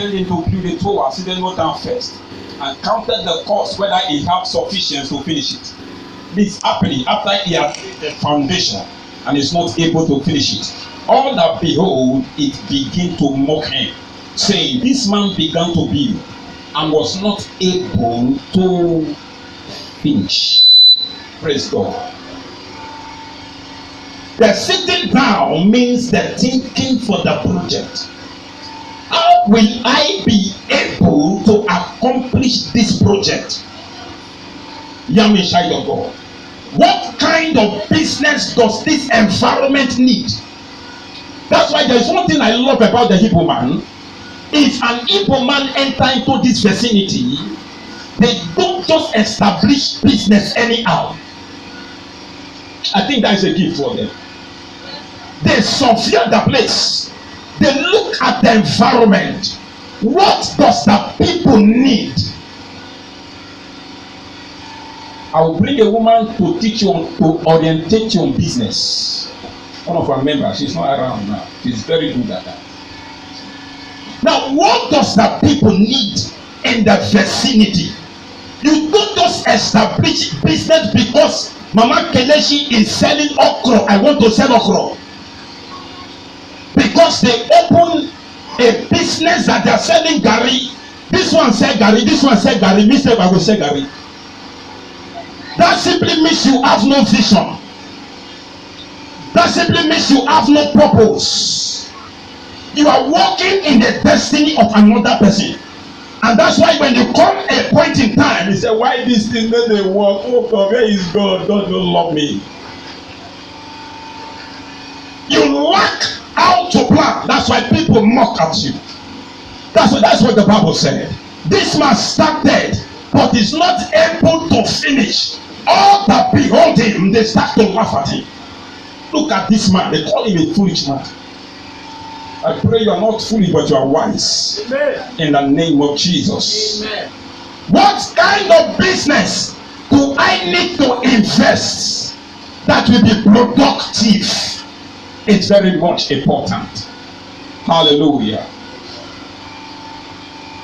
into the tower, sit them down first, and counted the cost whether he have sufficient to finish it. This happening after he has laid the foundation and is not able to finish it. All that behold, it began to mock him, saying, this man began to build and was not able to finish. Praise God. The sitting down means the thinking for the project. How will I be able to accomplish this project? Young child of God, what kind of business does this environment need? That's why there's one thing I love about the Hebrew man. If an Igbo man enter into this vicinity, they don't just establish business anyhow. I think that is a gift for them. They survey the place. They look at the environment. What does the people need? I will bring a woman to teach you, to orientate you on business. One of our members, she's not around now. She's very good at that. Now, what does the people need in the vicinity? You don't just establish business because Mama Kelechi is selling okra. I want to sell okra. Because they open a business that they are selling gari. This one sell gari, this one sell gari, me say I will sell gari. That simply means you have no vision. That simply means you have no purpose. You are walking in the destiny of another person. And that's why when you come a point in time, you say, why this thing doesn't work? Oh God, where is God? God don't love me. You lack how to plan. That's why people mock at you. That's what the Bible said. This man started, but is not able to finish. All that behold him, they start to laugh at him. Look at this man. They call him a foolish man. I pray you are not foolish, but you are wise. Amen. In the name of Jesus. Amen. What kind of business do I need to invest that will be productive? It's very much important. Hallelujah.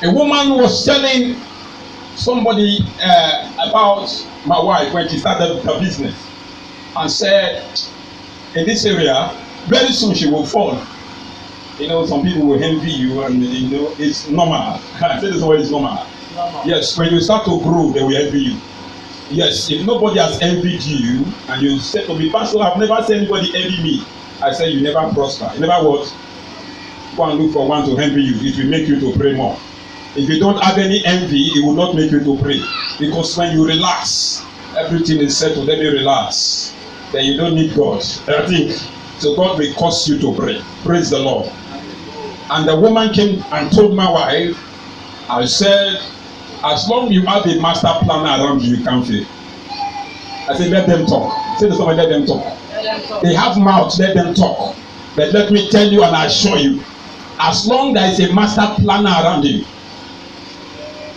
A woman was telling somebody about my wife when she started her business and said, in this area, very soon she will fall. You know, some people will envy you, and you know, it's normal. I say this word is normal. Yes, when you start to grow, they will envy you. Yes, if nobody has envied you, and you say to me, Pastor, I've never seen anybody envy me. I say you never prosper. You never what? Go and look for one to envy you. It will make you to pray more. If you don't have any envy, it will not make you to pray. Because when you relax, everything is settled. Then you relax. Then you don't need God. I think so. God will cause you to pray. Praise the Lord. And the woman came and told my wife, I said, as long as you have a master planner around you, you can't fail. I said, let them talk. Say to somebody, let them talk. They have mouths, let them talk. But let me tell you and I assure you, as long as there is a master planner around you,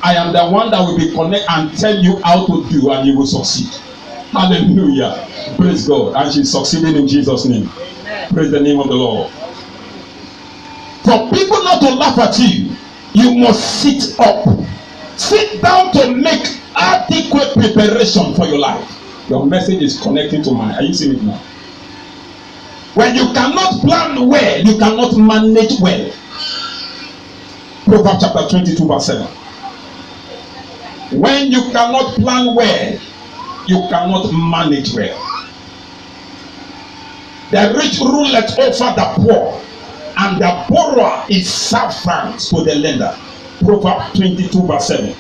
I am the one that will be connect and tell you how to do, and you will succeed. Hallelujah. Praise God. And she's succeeding in Jesus' name. Amen. Praise the name of the Lord. For people not to laugh at you, you must sit up. Sit down to make adequate preparation for your life. Your message is connecting to mine. Are you seeing it now? When you cannot plan well, you cannot manage well. Proverbs chapter 22 verse 7. When you cannot plan well, you cannot manage well. The rich ruleth over the poor, and the borrower is servant to the lender. Proverbs 22 verse 7.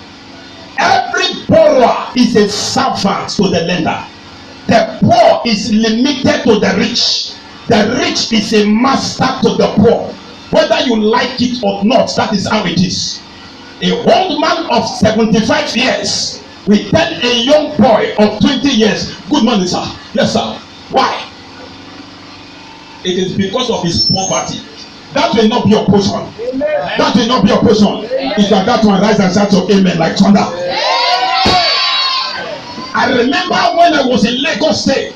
Every borrower is a servant to the lender. The poor is limited to the rich. The rich is a master to the poor. Whether you like it or not, that is how it is. A old man of 75 years will tell a young boy of 20 years, good morning, sir. Yes, sir. Why? It is because of his poverty. That will not be your portion. Amen. That will not be your portion. Amen. If you are that one, rise and shout your amen like thunder. Amen. I remember when I was in Lagos State,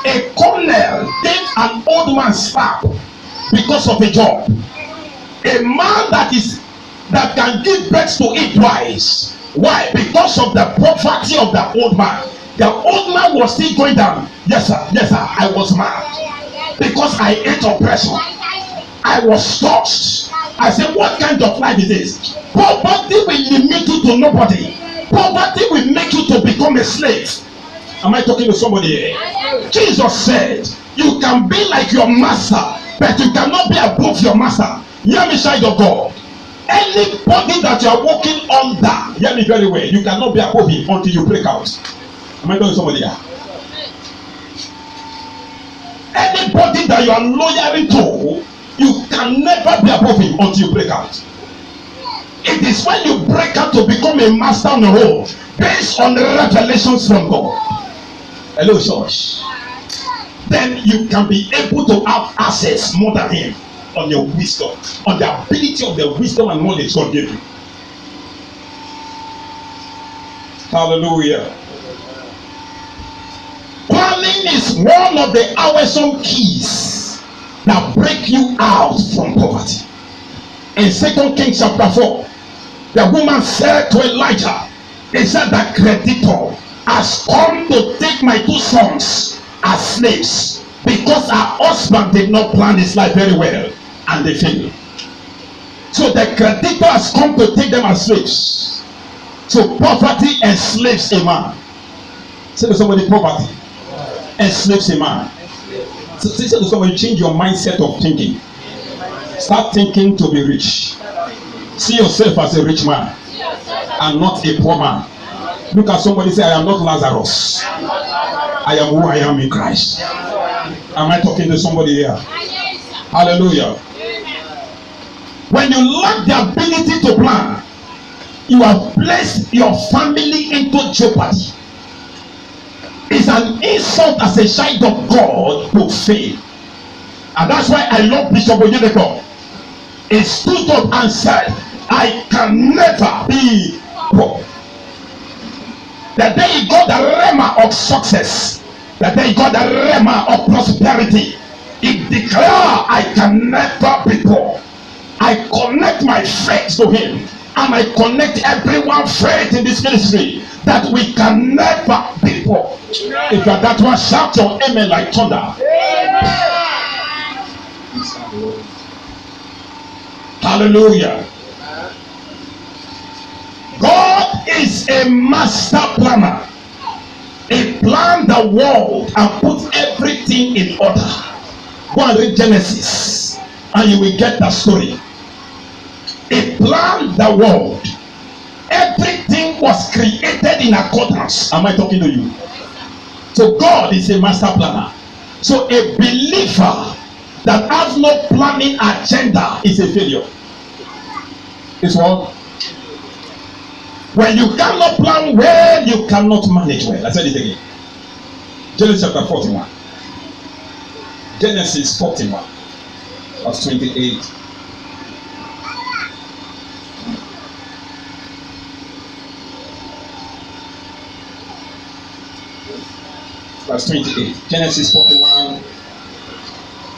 a colonel gave an old man slap because of a job. A man that is that can give birth to it twice. Why? Because of the poverty of the old man. The old man was still going down. Yes sir, I was mad because I ate oppression. I was touched. I said, what kind of life is this? Poverty will limit you to nobody. Poverty will make you to become a slave. Am I talking to somebody here? Jesus said, you can be like your master, but you cannot be above your master. Hear me, child of God. Anybody that you are walking under, hear me very well, you cannot be above him until you break out. Am I talking to somebody here? Anybody that you are loyal to, you can never be above him until you break out. It is when you break out to become a master on your own, based on the revelations from God. Hello, church. Then you can be able to have access more than him on your wisdom, on the ability of the wisdom and knowledge God gave you. Hallelujah. Planning is one of the awesome keys that break you out from poverty. In 2 Kings chapter 4, the woman said to Elijah, he said, the creditor has come to take my 2 sons as slaves because her husband did not plan his life very well and they failed. So the creditor has come to take them as slaves. So poverty enslaves a man. Say to somebody, poverty enslaves a man. So say to somebody, change your mindset of thinking. Start thinking to be rich. See yourself as a rich man and not a poor man. Look at somebody, say, I am not Lazarus. I am who I am in Christ. Am I talking to somebody here? Hallelujah. When you lack the ability to plan, you have placed your family into jeopardy. It's an insult as a child of God to fail. And that's why I love Bishop Oyedepo. He stood up and said, I can never be poor. The day he got the rhema of success, the day he got the rhema of prosperity, he declared, I can never be poor. I connect my faith to him, and I connect everyone's faith in this ministry that we can never be poor. If you're that one, shout your amen like thunder. Amen. Hallelujah. God is a master planner. He planned the world and put everything in order. Go and read Genesis and you will get the story. He planned the world. Everything was created in accordance. Am I talking to you? So God is a master planner. So a believer that has no planning agenda is a failure. It's what? When you cannot plan well, you cannot manage well. I said it again. Genesis chapter 41. Genesis 41, verse 28. Verse 28. Genesis 41.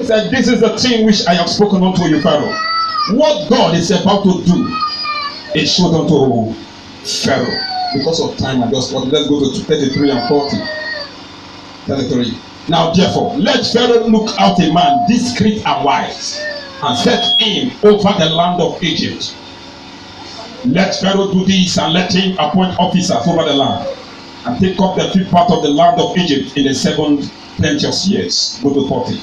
It said, this is the thing which I have spoken unto you, Pharaoh. What God is about to do is showed unto Pharaoh. Because of time, let's go to 33 and 40. 33. Now therefore, let Pharaoh look out a man discreet and wise, and set him over the land of Egypt. Let Pharaoh do this, and let him appoint officers over the land, and take up the 5th part of the land of Egypt in the 7 plenteous years. Go to 40.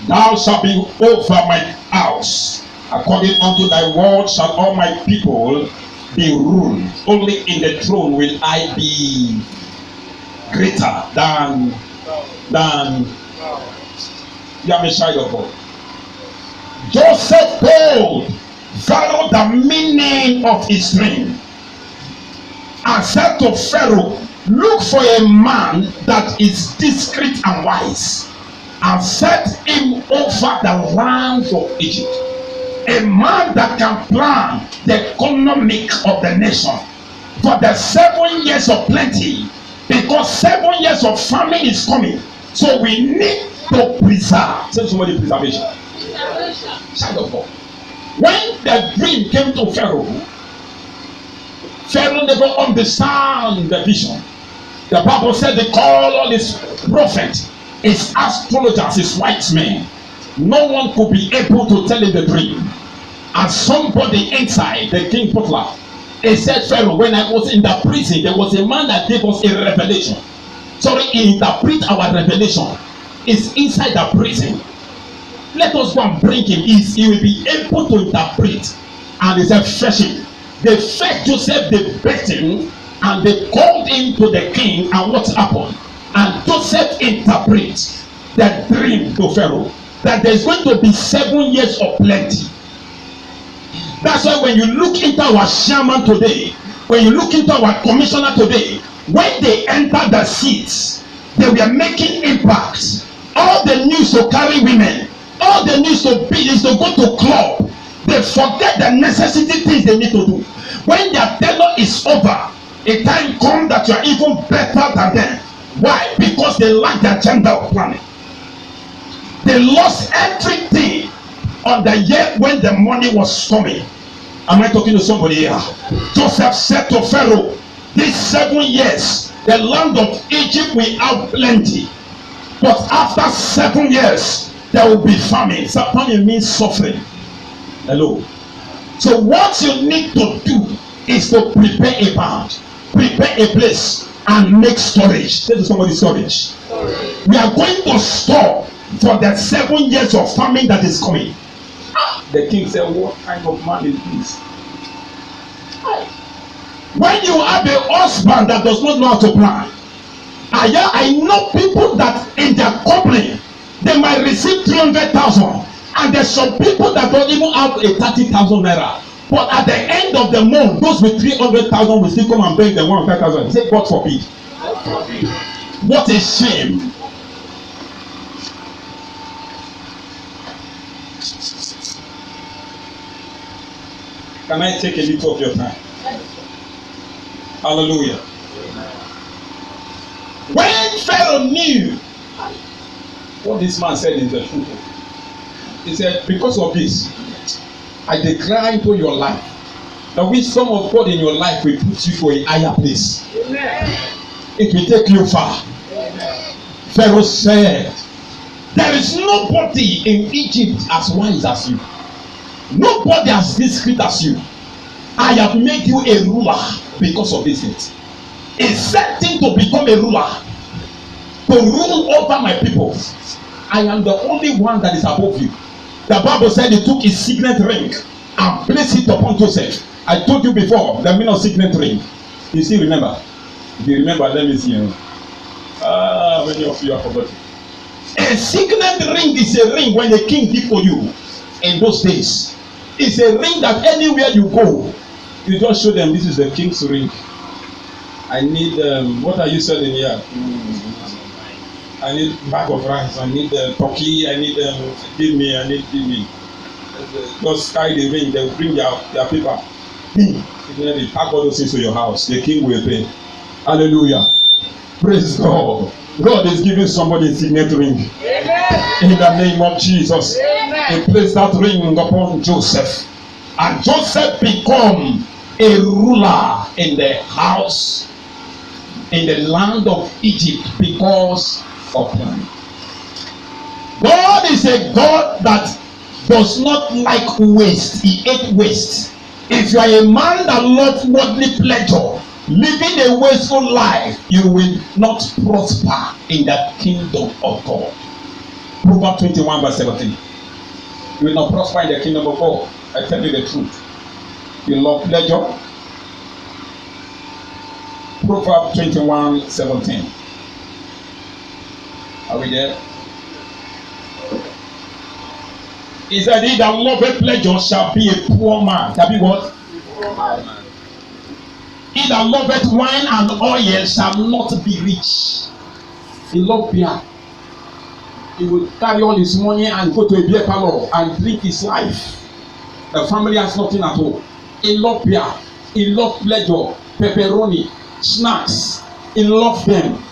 Thou shalt be over my house. According unto thy word shall all my people be ruled. Only in the throne will I be greater than you are a child of God. Joseph told Pharaoh the meaning of his dream and said to Pharaoh, look for a man that is discreet and wise, and set him over the land of Egypt. A man that can plan the economic of the nation for the 7 years of plenty, because 7 years of famine is coming. So we need to preserve. Tell somebody preservation. Child of God. When the dream came to Pharaoh, Pharaoh never understand the vision. The Bible said they call all his prophets, his astrologers, his wise men. No one could be able to tell him the dream. And somebody inside the king butler, he said, Pharaoh, when I was in the prison, there was a man that gave us a revelation. Sorry, he interpret our revelation. It's inside the prison. Let us go and bring him. He will be able to interpret. And he said, fetch him. They fetched Joseph, they beat him, and they called him to the king. And what happened? And Joseph interprets the dream to Pharaoh that there's going to be 7 years of plenty. That's why when you look into our chairman today, when you look into our commissioner today, when they enter the seats, they were making impact. All the news to carry women, all the news to be is to go to club. They forget the necessity things they need to do. When their tenure is over, a time comes that you are even better than them. Why? Because they lack the agenda of planning. They lost everything on the year when the money was coming. Am I talking to somebody here? Joseph said to Pharaoh, these 7 years, the land of Egypt will have plenty. But after 7 years, there will be famine. So famine means suffering. Hello. So what you need to do is to prepare a barn, prepare a place, and make storage. Tell somebody storage. We are going to store for the 7 years of famine that is coming. The king said, what kind of man is this? When you have a husband that does not know how to plan, I know people that in their company, they might receive 300,000, and there's some people that don't even have a 30,000 naira. But at the end of the month, those with 300,000 will still come and beg the 100,000. Say, God forbid. What a shame. Can I take a little of your time? Hallelujah. When Pharaoh knew what this man said is the truth, he said, because of this, I declare into your life the wisdom of God in your life will put you to a higher place. Amen. It will take you far. Amen. Pharaoh said, there is nobody in Egypt as wise as you. Nobody as discreet as you. I have made you a ruler because of this thing. It's certain to become a ruler, to rule over my people. I am the only one that is above you. The Bible said he took his signet ring and placed it upon Joseph. I told you before the meaning of signet ring. You still remember? If you remember, let me see you. Many of you are forgotten. A signet ring is a ring when the king did for you in those days. It's a ring that anywhere you go, you just show them this is the king's ring. I need what are you selling here? I need bag of rice. I need turkey. I need give me. Just carry the ring. They will bring their paper. They pack all those things to your house. The king will pay. Hallelujah. Praise God. God is giving somebody a signet ring. Amen. In the name of Jesus. Amen. He placed that ring upon Joseph. And Joseph became a ruler in the house, in the land of Egypt because of him. God is a God that does not like waste. He hates waste. If you are a man that loves worldly pleasure, living a wasteful life, you will not prosper in the kingdom of God. Proverbs 21 verse 17. You will not prosper in the kingdom of God. I tell you the truth. You love pleasure. Proverbs 21 17. Are we there? He said, he that loveth pleasure shall be a poor man. Shall be what? Poor man. He that loveth wine and oil shall not be rich. He loved beer. He will carry all his money and go to a beer parlor and drink his life. The family has nothing at all. He loved beer. He loved pleasure, pepperoni, snacks. He loved them.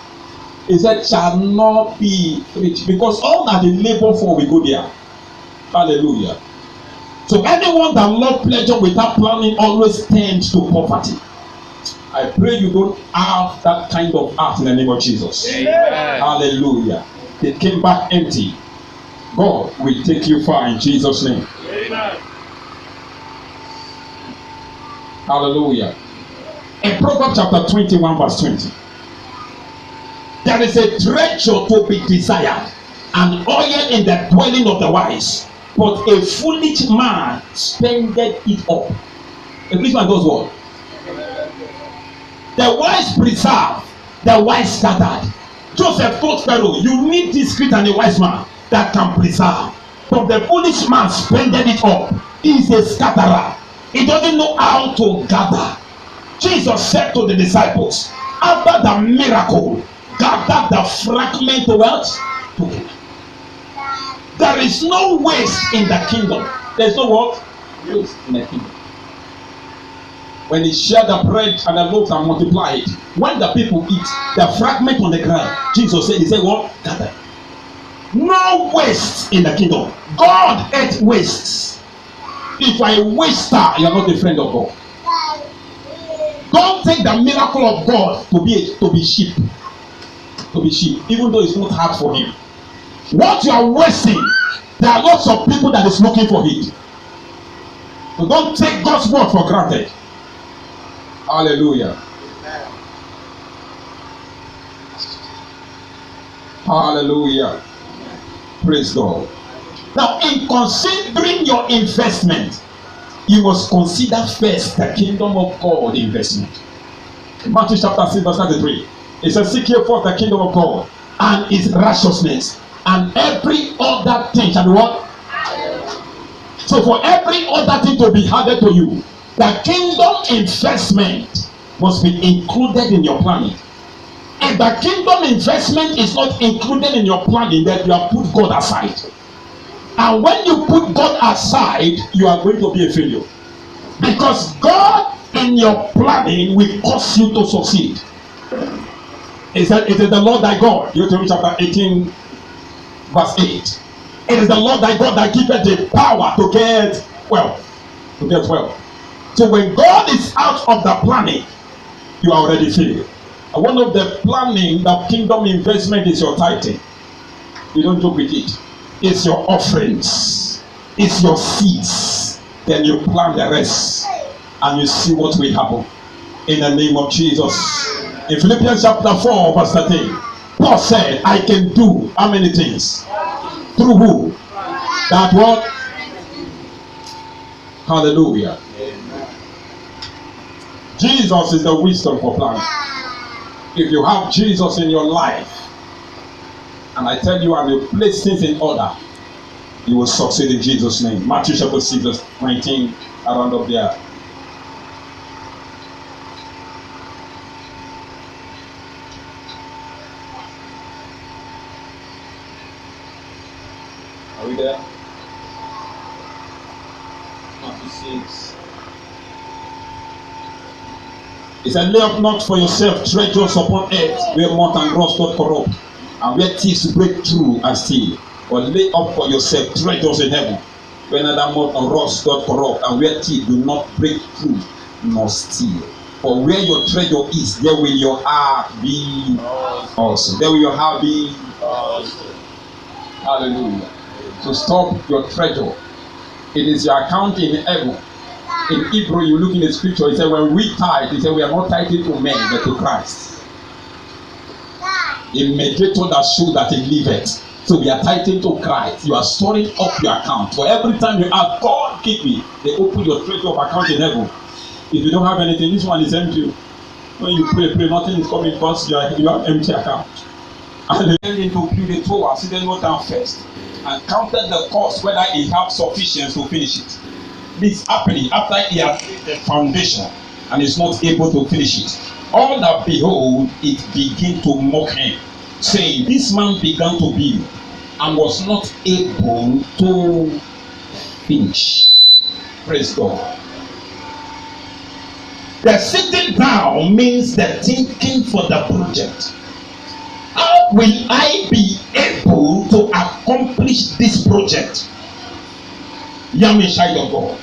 He said, shall not be rich. Because all that they labor for will go there. Hallelujah. So anyone that loves pleasure without planning always tends to poverty. I pray you don't have that kind of heart in the name of Jesus. Amen. Hallelujah. They came back empty. God will take you far in Jesus' name. Amen. Hallelujah. In Proverbs chapter 21 verse 20. There is a treasure to be desired, and oil in the dwelling of the wise, but a foolish man spendeth it up. A foolish man does what? The wise preserve, the wise scattered. Joseph told Pharaoh, you need discreet and a wise man that can preserve. But the foolish man spendeth it up. He is a scatterer. He doesn't know how to gather. Jesus said to the disciples, after the miracle, gather the fragment of wealth together. There is no waste in the kingdom. There is no what? Waste in the kingdom. When he shared the bread and the loaves and multiplied, when the people eat, the fragment on the ground, Jesus said, he said what? Gather. No waste in the kingdom. God hates wastes. If you are a waster, you are not a friend of God. Don't take the miracle of God to be sheep. To be sheep, even though it's not hard for him. What you are wasting, there are lots of people that is looking for it. So don't take God's word for granted. Hallelujah. Hallelujah. Praise God. Now, in considering your investment, you must consider first the kingdom of God investment. Matthew chapter 6 verse 33. It says, seek ye first the kingdom of God and his righteousness, and every other thing shall be what? So for every other thing to be added to you, the kingdom investment must be included in your planning. If the kingdom investment is not included in your planning, then you have put God aside. And when you put God aside, you are going to be a failure. Because God in your planning will cause you to succeed. It said, it is the Lord thy God. Deuteronomy chapter 18 verse 8. It is the Lord thy God that giveth the power to get wealth. To get wealth. So when God is out of the planning, you are already failed. And one of the planning, the kingdom investment is your tithing. You don't joke with it. It's your offerings. It's your seeds. Then you plan the rest. And you see what will happen. In the name of Jesus. In Philippians chapter 4 verse 13. Paul said, I can do how many things? Through who? That what? Hallelujah. Jesus is the wisdom for planning. If you have Jesus in your life, and I tell you, and you place things in order, you will succeed in Jesus' name. Matthew chapter 6 verse 19, around up there. Are we there? Matthew 6. He said, lay up not for yourself treasures upon earth, where moth and rust doth corrupt, and where thieves break through and steal. But lay up for yourself treasures in heaven, where neither moth nor rust doth corrupt, and where thieves do not break through nor steal. For where your treasure is, there will your heart be also. There will your heart be also. Hallelujah. So stop your treasure. It is your account in heaven. In Hebrew, you look in the scripture, it said, when we tithe, he said, we are not tithing to men, but to Christ. A mediator that shows that he liveth. So we are tithing to Christ. You are storing up your account. For every time you ask, God, keep me, they open your treasure of account in heaven. If you don't have anything, this one is empty. When you pray, nothing is coming first, you have empty account. And they went into build a tower, see them go down first, and counted the cost whether he have sufficient to finish it. This happening after he has laid the foundation and is not able to finish it. All that behold, it began to mock him, saying, this man began to build and was not able to finish. Praise God. The sitting down means the thinking for the project. How will I be able to accomplish this project? Young child of God.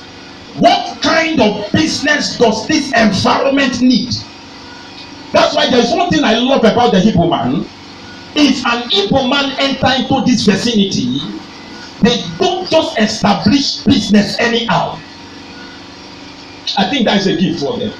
What kind of business does this environment need? That's why there's one thing I love about the Hebrew man. If an Igbo man enter into this vicinity, they don't just establish business anyhow. I think that is a gift for them.